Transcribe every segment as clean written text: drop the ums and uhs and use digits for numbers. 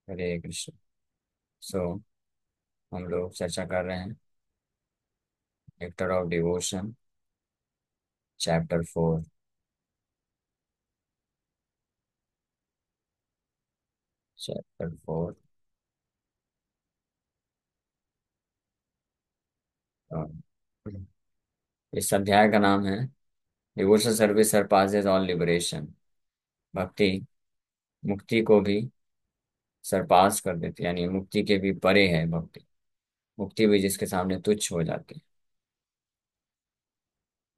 हरे कृष्ण। सो हम लोग चर्चा कर रहे हैं nectar of devotion, chapter 4। Chapter 4। इस अध्याय का नाम है devotion service surpasses all liberation. भक्ति मुक्ति को भी सरपास कर देती है, यानी मुक्ति के भी परे है भक्ति। मुक्ति भी जिसके सामने तुच्छ हो जाती है।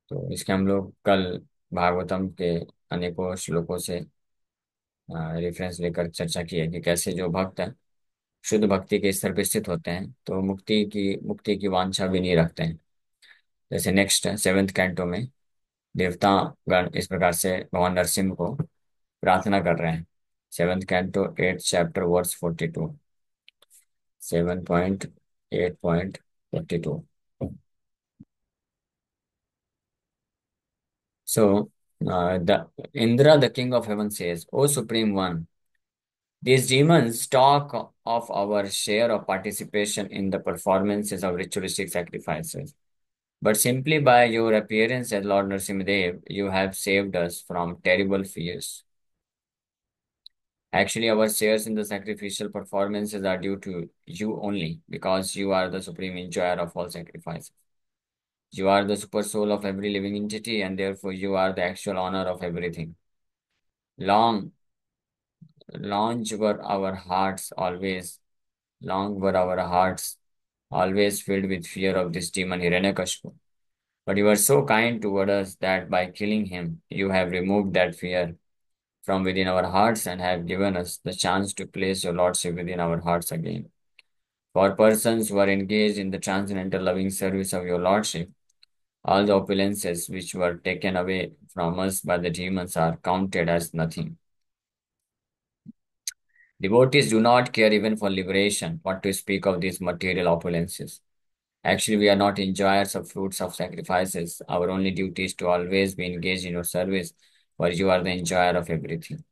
तो इसके हम लोग कल भागवतम के अनेकों श्लोकों से रेफरेंस लेकर चर्चा की है कि कैसे जो भक्त हैं शुद्ध भक्ति के स्तर पर स्थित होते हैं तो मुक्ति की वांछा भी नहीं रखते हैं। जैसे नेक्स्ट 7th कैंटो में देवता गण इस प्रकार से भगवान नरसिंह को प्रार्थना कर रहे हैं। 7th canto 8th chapter verse 42। 7.8.42। So, the Indra, the king of heaven, says, "O Supreme One, these demons talk of our share of participation in the performances of ritualistic sacrifices. But simply by your appearance as Lord Narasimhadev, you have saved us from terrible fears. Actually, our shares in the sacrificial performances are due to you only, because you are the supreme enjoyer of all sacrifices. You are the super soul of every living entity, and therefore you are the actual honor of everything. Long, long were our hearts always, long were our hearts always filled with fear of this demon Hiranyakashipu. But you are so kind toward us that by killing him, you have removed that fear from within our hearts and have given us the chance to place your Lordship within our hearts again. For persons who are engaged in the transcendental loving service of your Lordship, all the opulences which were taken away from us by the demons are counted as nothing. Devotees do not care even for liberation, what to speak of these material opulences. Actually, we are not enjoyers of fruits of sacrifices. Our only duty is to always be engaged in your service, for you are the enjoyer of everything.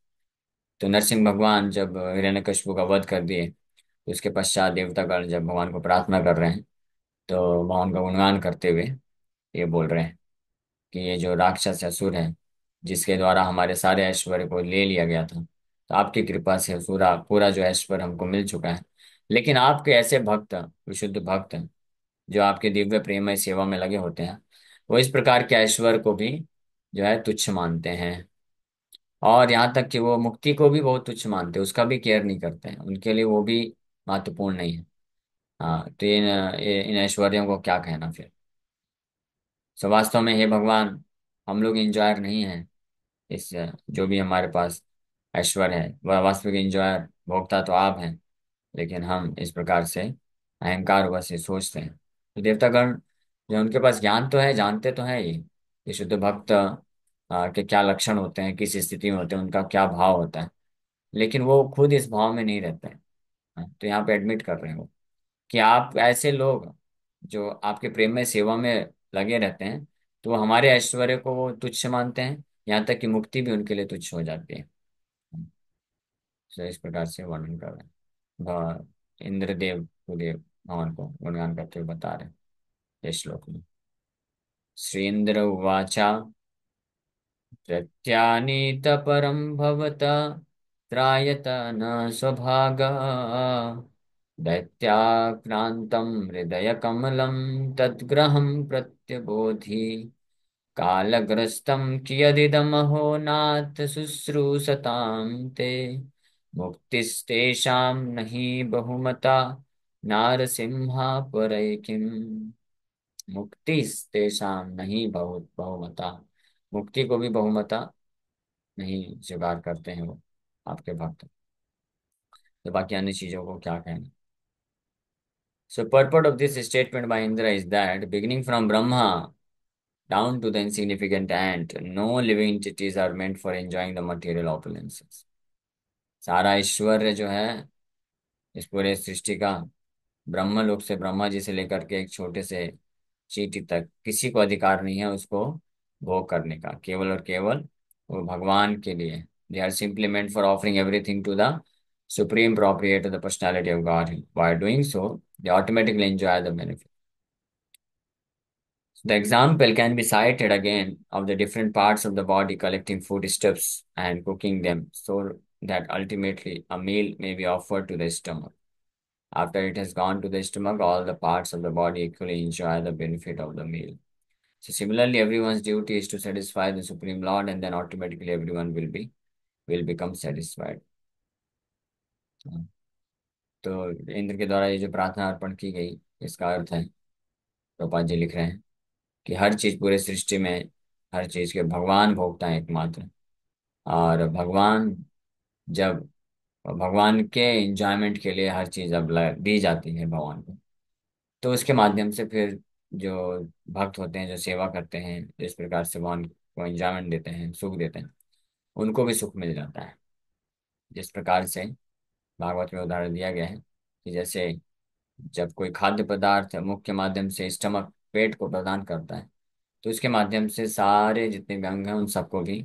तो नरसिंह भगवान जब हिरण्यकशिपु का वध कर दिए तो उसके पश्चात देवतागण जब भगवान को प्रार्थना कर रहे हैं तो भगवान का गुणगान करते हुए ये बोल रहे हैं कि ये जो राक्षस असुर है जिसके द्वारा हमारे सारे ऐश्वर्य को ले लिया गया था, तो आपकी कृपा से पूरा पूरा जो ऐश्वर्य हमको मिल चुका है। लेकिन आपके ऐसे भक्त, विशुद्ध भक्त जो आपके दिव्य प्रेमय सेवा में लगे होते हैं, वो इस प्रकार के ऐश्वर्य को भी जो है तुच्छ मानते हैं। और यहाँ तक कि वो मुक्ति को भी बहुत तुच्छ मानते हैं, उसका भी केयर नहीं करते हैं, उनके लिए वो भी महत्वपूर्ण नहीं है। हाँ, तो इन ऐश्वर्यों को क्या कहना फिर। सो वास्तव में हे भगवान, हम लोग इंजॉयर नहीं हैं। इस जो भी हमारे पास ऐश्वर्य है वह वास्तविक इंजॉयर भोक्ता तो आप हैं, लेकिन हम इस प्रकार से अहंकार वश से सोचते हैं। तो देवतागण जो उनके पास ज्ञान तो है, जानते तो है ये शुद्ध भक्त के क्या लक्षण होते हैं, किस स्थिति में होते हैं, उनका क्या भाव होता है, लेकिन वो खुद इस भाव में नहीं रहते हैं। हाँ, तो यहाँ पे एडमिट कर रहे हैं वो कि आप ऐसे लोग जो आपके प्रेम में सेवा में लगे रहते हैं, तो वो हमारे ऐश्वर्य को वो तुच्छ मानते हैं, यहाँ तक कि मुक्ति भी उनके लिए तुच्छ हो जाती है। तो इस प्रकार से वर्णन कर रहे हैं। इंद्रदेव सुदेव भगवान को गुणगान करते हुए बता रहे हैं इस श्लोक में। श्रीन्द्र उवाच प्रत्यानीत परं भवता त्रायत न स्वभागा दैत्याक्रान्तं हृदयकमलं तद्ग्रहं प्रत्यबोधि कालग्रस्तं कियदिदमहो नाथ शुश्रूषतां ते मुक्तिस्तेषां नहि बहुमता नारसिंहापरैकिम्। मुक्तिस्तेषां नहीं बहुमता, मुक्ति को भी बहुमता नहीं स्वीकार करते हैं वो आपके भक्त। तो बाकी अन्य चीजों को क्या कहना। So purport of this statement by Indra is that beginning from Brahma down to the insignificant ant, no living entities are meant for enjoying the material opulences. सारा ऐश्वर्य जो है इस पूरे सृष्टि का, ब्रह्म लोक से ब्रह्मा जी से लेकर के एक छोटे से चींटी तक किसी को अधिकार नहीं है उसको भोग करने का, केवल और केवल वो भगवान के लिए। They are simply meant for offering everything to the supreme proprietor of the personality of God. By doing so, they automatically enjoy the benefit. The example can be cited again of the different parts of the body collecting foodstuffs and cooking them so that ultimately a meal may be offered to the stomach. After it has gone to the stomach, all the parts of the body equally enjoy the benefit of the meal. So similarly, everyone's duty is to satisfy the Supreme Lord, and then automatically everyone will become satisfied. तो इंद्र के द्वारा ये जो प्रार्थना अर्पण की गई, इसका अर्थ है, प्रभुपाद जी लिख रहे हैं कि हर चीज पूरे सृष्टि में, हर चीज के भगवान भोगता है एकमात्र। और जब भगवान के एंजॉयमेंट के लिए हर चीज अब दी जाती है भगवान को, तो उसके माध्यम से फिर जो भक्त होते हैं, जो सेवा करते हैं, जिस प्रकार से भगवान को एंजॉयमेंट देते हैं, सुख देते हैं, उनको भी सुख मिल जाता है। जिस प्रकार से भागवत में उदाहरण दिया गया है कि जैसे जब कोई खाद्य पदार्थ मुख्य माध्यम से स्टमक, पेट को प्रदान करता है, तो इसके माध्यम से सारे जितने भी अंग हैं उन सबको भी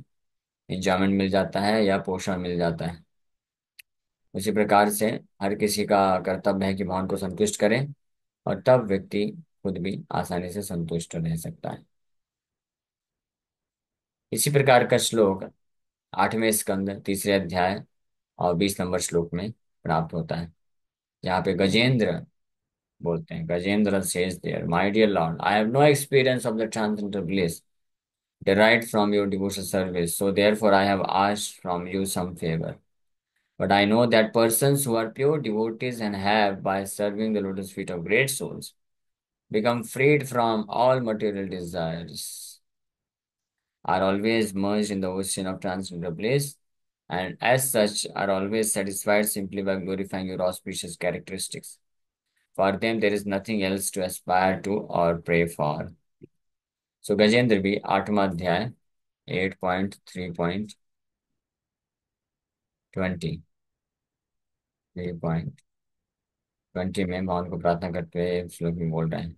एंजॉयमेंट मिल जाता है या पोषण मिल जाता है। उसी प्रकार से हर किसी का कर्तव्य है कि भगवान को संतुष्ट करे, और तब व्यक्ति खुद भी आसानी से संतुष्ट रह सकता है। इसी प्रकार का श्लोक 8वें स्कंद 3 अध्याय और 20 नंबर श्लोक में प्राप्त होता है, जहाँ पे गजेंद्र बोलते हैं, Gajendra says there, my dear Lord, I have no experience of the transcendental bliss derived from your devotional service, so therefore I have asked from you some favor. But I know that persons who are pure devotees and have, by serving the lotus feet of great souls, become freed from all material desires, are always merged in the ocean of transcendental bliss, and as such are always satisfied simply by glorifying your auspicious characteristics. For them, there is nothing else to aspire to or pray for. So, Gajendra भी 8वां अध्याय 8.3.20 3.20 में भगवान को प्रार्थना करते हुए श्लोक में बोल रहे हैं,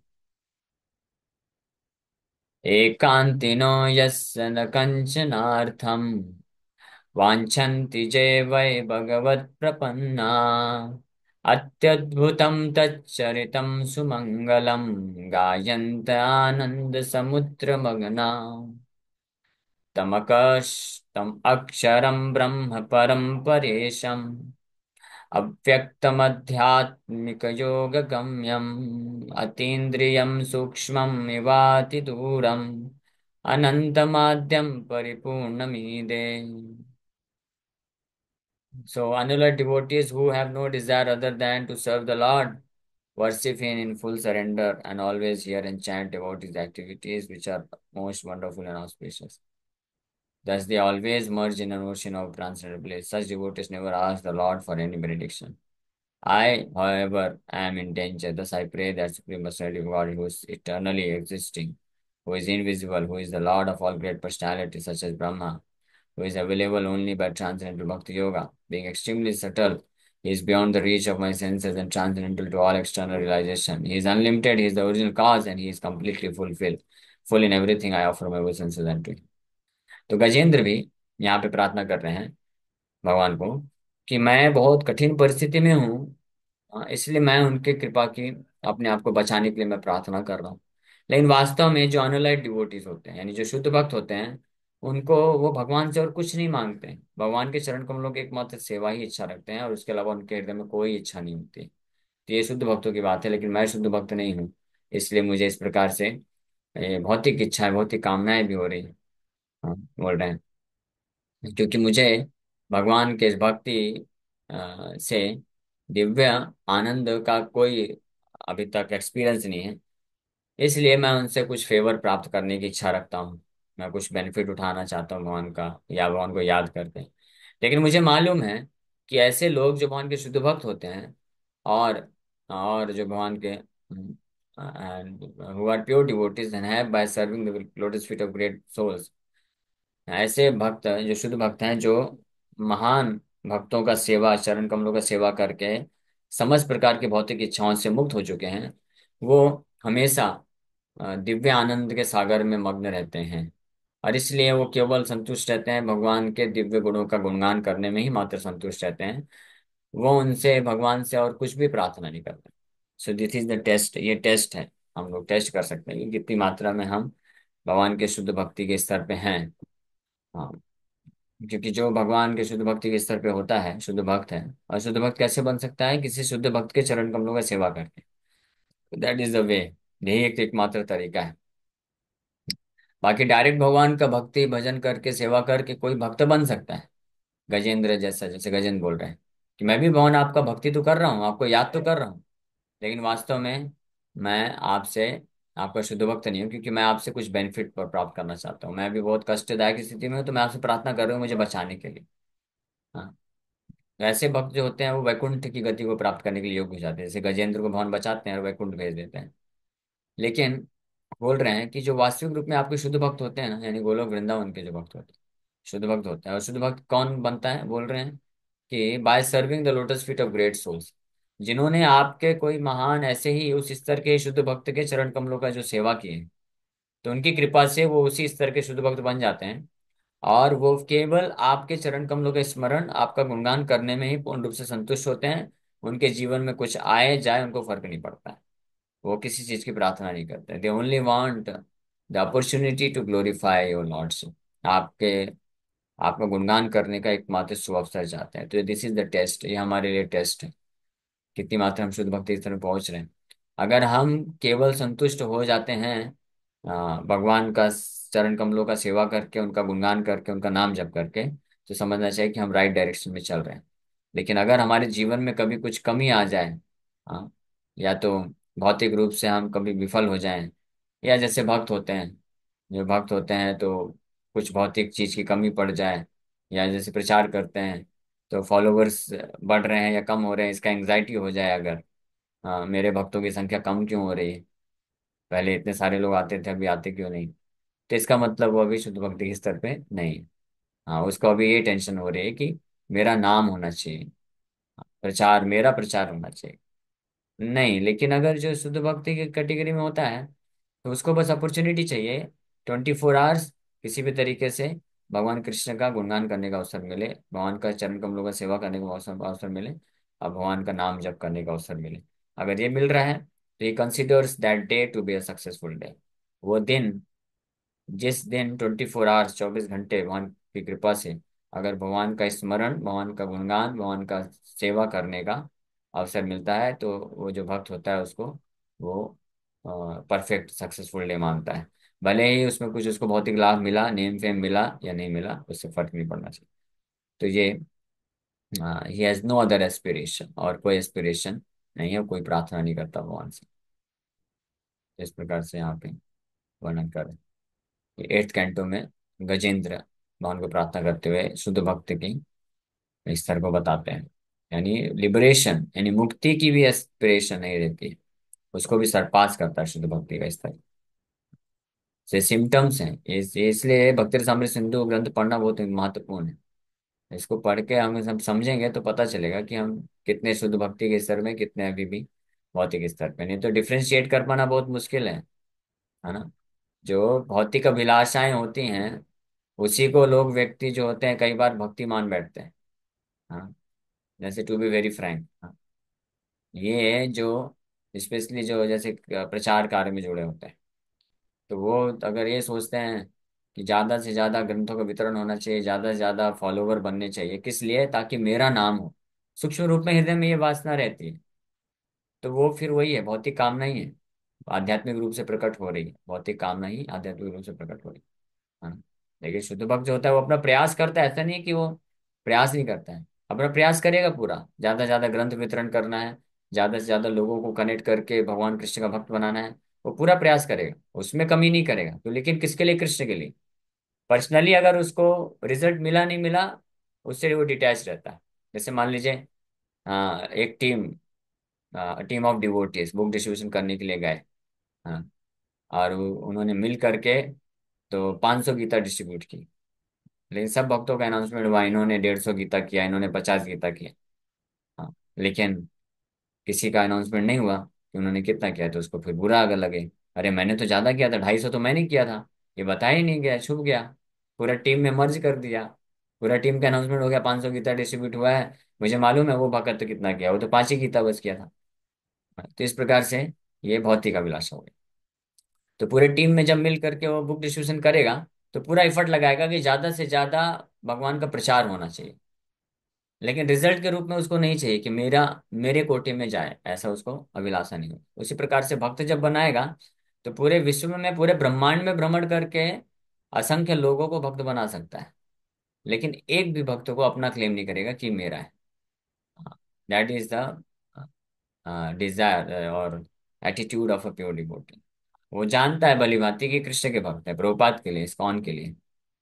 एकांतिनो यस्य न कंचनार्थम् वाञ्छन्ति चे वै भगवत्प्रपन्ना अत्यद्भुतं तच्चरितं सुमङ्गलं गायन्त आनन्दसमुद्रमग्ना तमकस्तम अक्षरं ब्रह्म परं परेशम् अव्यक्तमध्यात्मिकयोगगम्यम् अतीन्द्रियं सूक्ष्ममिवातिदूरम् अनन्तमाद्यं परिपूर्णमीदे. So, unalloyed devotees who have no desire other than to serve the Lord, worship Him in full surrender, and always hear and chant about His activities, which are most wonderful and auspicious. Thus, they always merge in an ocean of transcendental bliss. Such devotees never ask the Lord for any benediction. I, however, am in danger. Thus, I pray that Supreme Personality of God, who is eternally existing, who is invisible, who is the Lord of all great personalities, such as Brahma, who is available only by transcendental bhakti yoga, being extremely subtle, he is beyond the reach of my senses and transcendental to all external realization. He is unlimited, he is the original cause, and he is completely full in everything I offer my senses unto him. तो गजेंद्र भी यहाँ पे प्रार्थना कर रहे हैं भगवान को कि मैं बहुत कठिन परिस्थिति में हूँ, इसलिए मैं उनके कृपा की, अपने आप को बचाने के लिए मैं प्रार्थना कर रहा हूँ। लेकिन वास्तव में जो अनलाइट डिवोटीज होते हैं, यानी जो शुद्ध भक्त होते हैं, उनको वो भगवान से और कुछ नहीं मांगते हैं। भगवान के चरण कमलों की एकमात्र सेवा ही इच्छा रखते हैं, और उसके अलावा उनके हृदय में कोई इच्छा नहीं होती। तो ये शुद्ध भक्तों की बात है, लेकिन मैं शुद्ध भक्त नहीं हूँ, इसलिए मुझे इस प्रकार से भौतिक इच्छाएं, भौतिक कामनाएं भी हो रही हैं। हाँ, बोल रहे हैं क्योंकि मुझे भगवान के इस भक्ति से दिव्य आनंद का कोई अभी तक एक्सपीरियंस नहीं है, इसलिए मैं उनसे कुछ फेवर प्राप्त करने की इच्छा रखता हूँ। मैं कुछ बेनिफिट उठाना चाहता हूँ भगवान का, या भगवान को याद करते हैं। लेकिन मुझे मालूम है कि ऐसे लोग जो भगवान के शुद्ध भक्त होते हैं, और जो भगवान के and who are pure devotees and have by serving the lotus feet of great souls, ऐसे भक्त जो शुद्ध भक्त हैं, जो महान भक्तों का सेवा, चरण कमलों का सेवा करके समस्त प्रकार की भौतिक इच्छाओं से मुक्त हो चुके हैं, वो हमेशा दिव्य आनंद के सागर में मग्न रहते हैं। और इसलिए वो केवल संतुष्ट रहते हैं, भगवान के दिव्य गुणों का गुणगान करने में ही मात्र संतुष्ट रहते हैं। वो उनसे, भगवान से और कुछ भी प्रार्थना नहीं करते। So this is the test, ये टेस्ट है। हम लोग टेस्ट कर सकते हैं कि कितनी मात्रा में हम भगवान के शुद्ध भक्ति के स्तर पे हैं। हाँ, क्योंकि जो भगवान के शुद्ध भक्ति के स्तर पे होता है, शुद्ध भक्त है। और शुद्ध भक्त कैसे बन सकता है? किसी शुद्ध भक्त के चरण कमलों का सेवा करके। That is the way. यही एक एकमात्र तरीका है। बाकी डायरेक्ट भगवान का भक्ति भजन करके, सेवा करके कोई भक्त बन सकता है, गजेंद्र जैसा। जैसे गजेंद्र बोल रहे हैं कि मैं भी भगवान आपका भक्ति तो कर रहा हूँ, आपको याद तो कर रहा हूँ, लेकिन वास्तव में मैं आपसे, आपका शुद्ध भक्त नहीं हूँ, क्योंकि मैं आपसे कुछ बेनिफिट प्राप्त करना चाहता हूँ। मैं भी बहुत कष्टदायक स्थिति में हूँ, तो मैं आपसे प्रार्थना कर रहा हूँ मुझे बचाने के लिए। हाँ, ऐसे भक्त जो होते हैं वो वैकुंठ की गति को प्राप्त करने के लिए योग्य हो जाते हैं। जैसे गजेंद्र को भगवान बचाते हैं और वैकुंठ भेज देते हैं। लेकिन बोल रहे हैं कि जो वास्तविक रूप में आपके शुद्ध भक्त होते हैं ना, यानी गोलोक वृंदावन के जो भक्त होते हैं, शुद्ध भक्त होते हैं। और शुद्ध भक्त कौन बनता है? बोल रहे हैं कि by serving the lotus feet of great souls, जिन्होंने आपके कोई महान ऐसे ही उस स्तर के शुद्ध भक्त के चरण कमलों का जो सेवा किए, तो उनकी कृपा से वो उसी स्तर के शुद्ध भक्त बन जाते हैं। और वो केवल आपके चरण कमलों का स्मरण, आपका गुणगान करने में ही पूर्ण रूप से संतुष्ट होते हैं। उनके जीवन में कुछ आए जाए उनको फर्क नहीं पड़ता है। वो किसी चीज की प्रार्थना नहीं करते। They only want the opportunity to glorify your lordship. आपके, आपका गुणगान करने का एकमात्र सुअवसर चाहते हैं। तो दिस इज द टेस्ट, ये हमारे लिए टेस्ट है, कितनी मात्रा हम शुद्ध भक्ति स्तर में पहुंच रहे हैं। अगर हम केवल संतुष्ट हो जाते हैं भगवान का चरण कमलों का सेवा करके, उनका गुणगान करके, उनका नाम जप करके, तो समझना चाहिए कि हम राइट डायरेक्शन में चल रहे हैं। लेकिन अगर हमारे जीवन में कभी कुछ कमी आ जाए, हाँ, या तो भौतिक रूप से हम कभी विफल हो जाएं, या जैसे भक्त होते हैं, जो भक्त होते हैं तो कुछ भौतिक चीज की कमी पड़ जाए, या जैसे प्रचार करते हैं तो फॉलोवर्स बढ़ रहे हैं या कम हो रहे हैं, इसका एंग्जाइटी हो जाए अगर, हाँ मेरे भक्तों की संख्या कम क्यों हो रही है, पहले इतने सारे लोग आते थे अभी आते क्यों नहीं, तो इसका मतलब वो अभी शुद्ध भक्ति के स्तर पे नहीं है। हाँ, उसको अभी ये टेंशन हो रही है कि मेरा नाम होना चाहिए, प्रचार, मेरा प्रचार होना चाहिए। नहीं, लेकिन अगर जो शुद्ध भक्ति की कैटेगरी में होता है, तो उसको बस अपॉर्चुनिटी चाहिए, 24 आवर्स किसी भी तरीके से भगवान कृष्ण का गुणगान करने का अवसर मिले, भगवान का चरण कमलों का सेवा करने का अवसर मिले, और भगवान का नाम जप करने का अवसर मिले। अगर ये मिल रहा है तो ये considers that day to be a successful day. वो दिन, जिस दिन 24 आवर्स, 24 घंटे भगवान की कृपा से अगर भगवान का स्मरण, भगवान का गुणगान, भगवान का सेवा करने का अवसर मिलता है, तो वो जो भक्त होता है उसको वो परफेक्ट सक्सेसफुल डे मानता है। भले ही उसमें कुछ उसको भौतिक लाभ मिला, नेम फेम मिला या नहीं मिला, उससे फर्क नहीं पड़ना चाहिए। तो ये, he has no other aspiration, और कोई एस्पिरेशन नहीं है, कोई प्रार्थना नहीं करता भगवान से। इस प्रकार से यहाँ पे वर्णन करें। 8th कैंटो में गजेंद्र भगवान को प्रार्थना करते हुए शुद्ध भक्त की स्तर को बताते हैं। यानी लिबरेशन, यानी मुक्ति की भी एस्पिरेशन नहीं रहती, उसको भी सरपास करता है शुद्ध भक्ति का स्तर। से सिम्टम्स हैं इसलिए भक्ति रसामृत सिंधु ग्रंथ पढ़ना बहुत महत्वपूर्ण है। इसको पढ़ के हम सब समझेंगे तो पता चलेगा कि हम कितने शुद्ध भक्ति के स्तर में, कितने अभी भी भौतिक स्तर पे। नहीं तो डिफ्रेंशिएट कर पाना बहुत मुश्किल है ना। जो भौतिक अभिलाषाएं होती हैं, उसी को लोग, व्यक्ति जो होते हैं, कई बार भक्ति मान बैठते हैं। हाँ, जैसे टू बी वेरी फ्रैंक, ये जो स्पेशली जो जैसे प्रचार कार्य में जुड़े होते हैं, तो वो अगर ये सोचते हैं कि ज्यादा से ज्यादा ग्रंथों का वितरण होना चाहिए, ज्यादा से ज्यादा फॉलोवर बनने चाहिए, किस लिए? ताकि मेरा नाम हो। सूक्ष्म रूप में हृदय में ये वासना रहती है, तो वो फिर वही है, भौतिक कामना ही है, आध्यात्मिक रूप से प्रकट हो रही है। भौतिक कामना ही आध्यात्मिक रूप से प्रकट हो रही है। हाँ, लेकिन शुद्ध भक्त जो होता है वो अपना प्रयास करता है, ऐसा नहीं है कि वो प्रयास नहीं करता है, अपना प्रयास करेगा पूरा, ज्यादा से ज्यादा ग्रंथ वितरण करना है, ज्यादा से ज्यादा लोगों को कनेक्ट करके भगवान कृष्ण का भक्त बनाना है, वो पूरा प्रयास करेगा, उसमें कमी नहीं करेगा। तो लेकिन किसके लिए? कृष्ण के लिए। पर्सनली अगर उसको रिजल्ट मिला नहीं मिला, उससे वो डिटैच रहता है। जैसे मान लीजिए एक team, team of devotees book distribution करने के लिए गए, हाँ, और उन्होंने मिल करके तो 500 गीता डिस्ट्रीब्यूट की। लेकिन सब भक्तों का अनाउंसमेंट हुआ, इन्होंने 150 गीता किया, इन्होंने 50 गीता किया। हाँ, लेकिन किसी का अनाउंसमेंट नहीं हुआ कि उन्होंने कितना किया, तो उसको फिर बुरा अगर लगे, अरे मैंने तो ज्यादा किया था, 250 तो मैंने किया था, ये बताया ही नहीं गया, छुप गया, पूरा टीम में मर्ज कर दिया। पूरा टीम का अनाउंसमेंट हो गया, 500 गीता डिस्ट्रीब्यूट हुआ है, मुझे मालूम है वो भगत तो कितना किया, वो तो 5 ही गीता बस किया था। तो इस प्रकार से ये भौतिक अभिलाषा हो गई। तो पूरे टीम में जब मिल करके वो बुक डिस्ट्रीब्यूशन करेगा, तो पूरा एफर्ट लगाएगा कि ज्यादा से ज्यादा भगवान का प्रचार होना चाहिए, लेकिन रिजल्ट के रूप में उसको नहीं चाहिए कि मेरा मेरे कोटे में जाए, ऐसा उसको अभिलाषा नहीं हो। उसी प्रकार से भक्त जब बनाएगा, तो पूरे विश्व में, पूरे ब्रह्मांड में भ्रमण करके असंख्य लोगों को भक्त बना सकता है, लेकिन एक भी भक्त को अपना क्लेम नहीं करेगा कि मेरा है। दैट इज द डिजायर और attitude of a pure devotee. वो जानता है भली भांति कि कृष्ण के भक्त है, प्रभुपाद के लिए, इस्कॉन के लिए।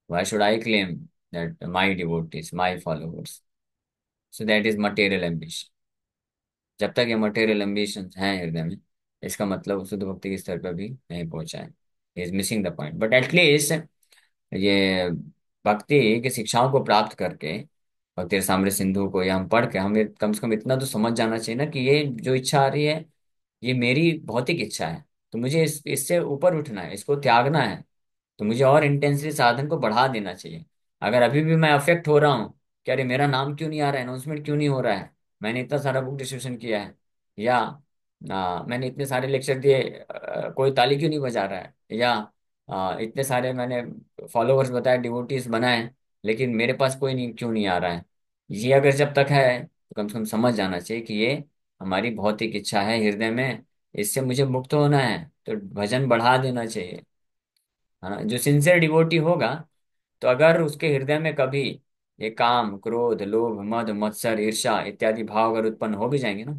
Why should I claim that my devotees, my followers? So that is material ambition. जब तक ये मटेरियल एम्बिशन हैं हृदय में, इसका मतलब वो शुद्ध भक्ति के स्तर पर भी नहीं पहुंचा है। Is missing the point. But at least ये भक्ति की शिक्षाओं को प्राप्त करके, भक्ति रसामृत सिंधु को या हम पढ़ के, हमें कम से कम इतना तो समझ जाना चाहिए ना कि ये जो इच्छा आ रही है, ये मेरी भौतिक इच्छा है। तो मुझे इससे ऊपर उठना है, इसको त्यागना है। तो मुझे और इंटेंसली साधन को बढ़ा देना चाहिए। अगर अभी भी मैं अफेक्ट हो रहा हूँ कि अरे मेरा नाम क्यों नहीं आ रहा है, अनाउंसमेंट क्यों नहीं हो रहा है, मैंने इतना सारा बुक डिस्ट्रीब्यूशन किया है, या मैंने इतने सारे लेक्चर दिए, कोई ताली क्यों नहीं बजा रहा है, या इतने सारे मैंने फॉलोअर्स बताए, डिवोटीज बनाए, लेकिन मेरे पास कोई नहीं, क्यों नहीं आ रहा है, ये अगर जब तक है, तो कम से कम समझ जाना चाहिए कि ये हमारी भौतिक इच्छा है हृदय में, इससे मुझे मुक्त होना है, तो भजन बढ़ा देना चाहिए। है ना? जो सिंसियर डिवोटी होगा, तो अगर उसके हृदय में कभी ये काम, क्रोध, लोभ, मद, मत्सर, ईर्ष्या इत्यादि भाव अगर उत्पन्न हो भी जाएंगे ना,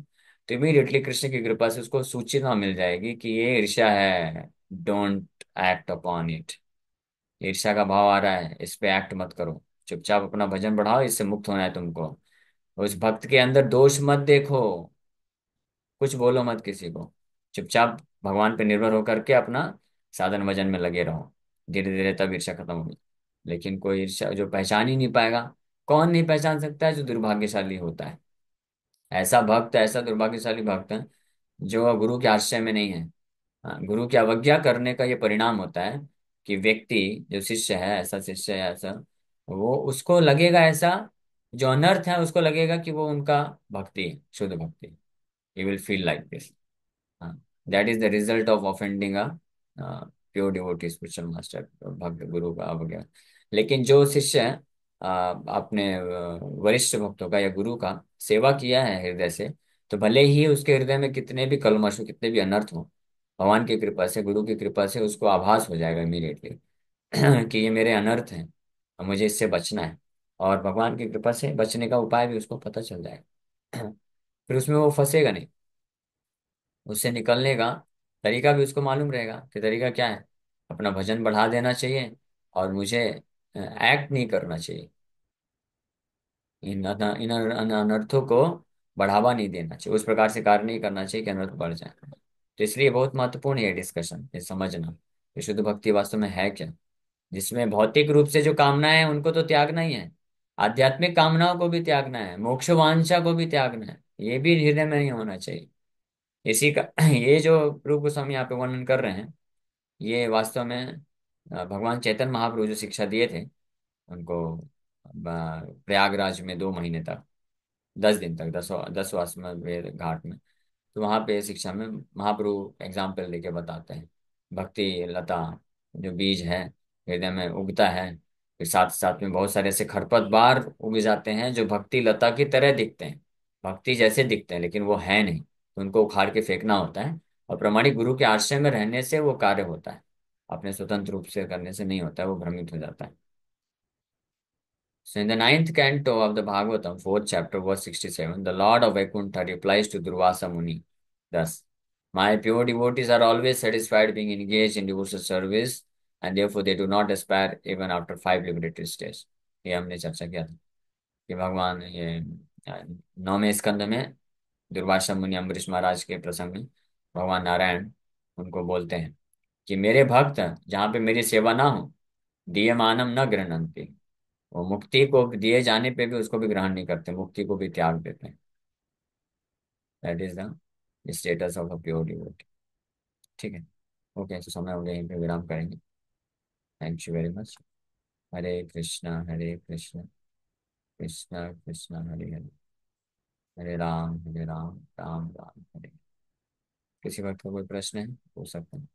तो इमीडिएटली कृष्ण की कृपा से उसको सूचना मिल जाएगी कि ये ईर्ष्या है, डोंट एक्ट अपॉन इट। ईर्ष्या का भाव आ रहा है, इस पे एक्ट मत करो, चुपचाप अपना भजन बढ़ाओ, इससे मुक्त होना है तुमको। उस भक्त के अंदर दोष मत देखो, कुछ बोलो मत किसी को, चुपचाप भगवान पे निर्भर होकर के अपना साधन भजन में लगे रहो। धीरे धीरे तब ईर्ष्या खत्म होगी। लेकिन कोई ईर्ष्या जो पहचान ही नहीं पाएगा, कौन नहीं पहचान सकता है? जो दुर्भाग्यशाली होता है। ऐसा भक्त, ऐसा दुर्भाग्यशाली भक्त है जो गुरु के आश्रय में नहीं है। हाँ, गुरु की अवज्ञा करने का ये परिणाम होता है कि व्यक्ति, जो शिष्य है, ऐसा शिष्य है ऐसा, वो उसको लगेगा ऐसा, जो अनर्थ है उसको लगेगा कि वो उनका भक्ति है, शुद्ध भक्ति। He will feel like this. हाँ, that is the result of offending a pure devotee spiritual master, भक्त गुरु का अवज्ञा। लेकिन जो शिष्य अपने वरिष्ठ भक्तों का या गुरु का सेवा किया है हृदय से, तो भले ही उसके हृदय में कितने भी कल्मश हो, कितने भी अनर्थ हो, भगवान की कृपा से, गुरु की कृपा से उसको आभास हो जाएगा इमीडिएटली कि ये मेरे अनर्थ हैं और मुझे इससे बचना है। और भगवान की कृपा से बचने का उपाय भी उसको पता चल जाएगा फिर उसमें वो फंसेगा नहीं। उससे निकलने का तरीका भी उसको मालूम रहेगा कि तरीका क्या है। अपना भजन बढ़ा देना चाहिए, और मुझे एक्ट नहीं करना चाहिए, इन अनर्थों को बढ़ावा नहीं देना चाहिए, उस प्रकार से कार्य नहीं करना चाहिए कि अनर्थ बढ़ जाए। तो इसलिए बहुत महत्वपूर्ण है ये डिस्कशन, ये समझना कि शुद्ध भक्ति वास्तव में है क्या, जिसमें भौतिक रूप से जो कामनाएं हैं उनको तो त्यागना ही है, आध्यात्मिक कामनाओं को भी त्यागना है, मोक्ष वांछा को भी त्यागना है, ये भी हृदय में नहीं होना चाहिए। इसी का ये जो रूप गोस्वामी यहाँ पे वर्णन कर रहे हैं, ये वास्तव में भगवान चैतन्य महाप्रभु जो शिक्षा दिए थे उनको, प्रयागराज में 2 महीने तक, 10 दिन तक, 10वां घाट में, तो वहाँ पे शिक्षा में महाप्रभु एग्जाम्पल लेके बताते हैं। भक्ति लता जो बीज है हृदय में उगता है, फिर साथ साथ में बहुत सारे ऐसे खरपतवार उग जाते हैं जो भक्ति लता की तरह दिखते हैं, भक्ति जैसे दिखते हैं, लेकिन वो है नहीं, तो उनको उखाड़ के फेंकना होता है। और प्रमाणिक गुरु के आश्रय में रहने से वो कार्य होता है, अपने स्वतंत्र रूप से करने से नहीं होता है, वो भ्रमित हो जाता है। So in the ninth canto of the Bhagavatam, fourth chapter, verse 67, the Lord of Vaikuntha replies to Durvasa Muni thus: My pure devotees are always satisfied being engaged in devotional service, and therefore they do not aspire even after 5 liberated stages. ये हमने चर्चा किया था कि भगवान ये 9वें स्कंद में दुर्वासा मुनि अम्बरीश महाराज के प्रसंग में भगवान नारायण उनको बोलते हैं कि मेरे भक्त जहाँ पे मेरी सेवा ना हो, दीयमानम न गृह्णन्ति, वो मुक्ति को दिए जाने पे भी उसको भी ग्रहण नहीं करते, मुक्ति को भी त्याग देते हैं। That is the status of a pure devotee. ठीक है। ओके, तो समय हो गया, यहीं पे विराम करेंगे। Thank you very much. Hare Krishna, Hare Krishna, Krishna Krishna Hare Hare, Hare Ram Ram Ram Hare. किसी बात का कोई प्रश्न है, पूछ सकते हैं।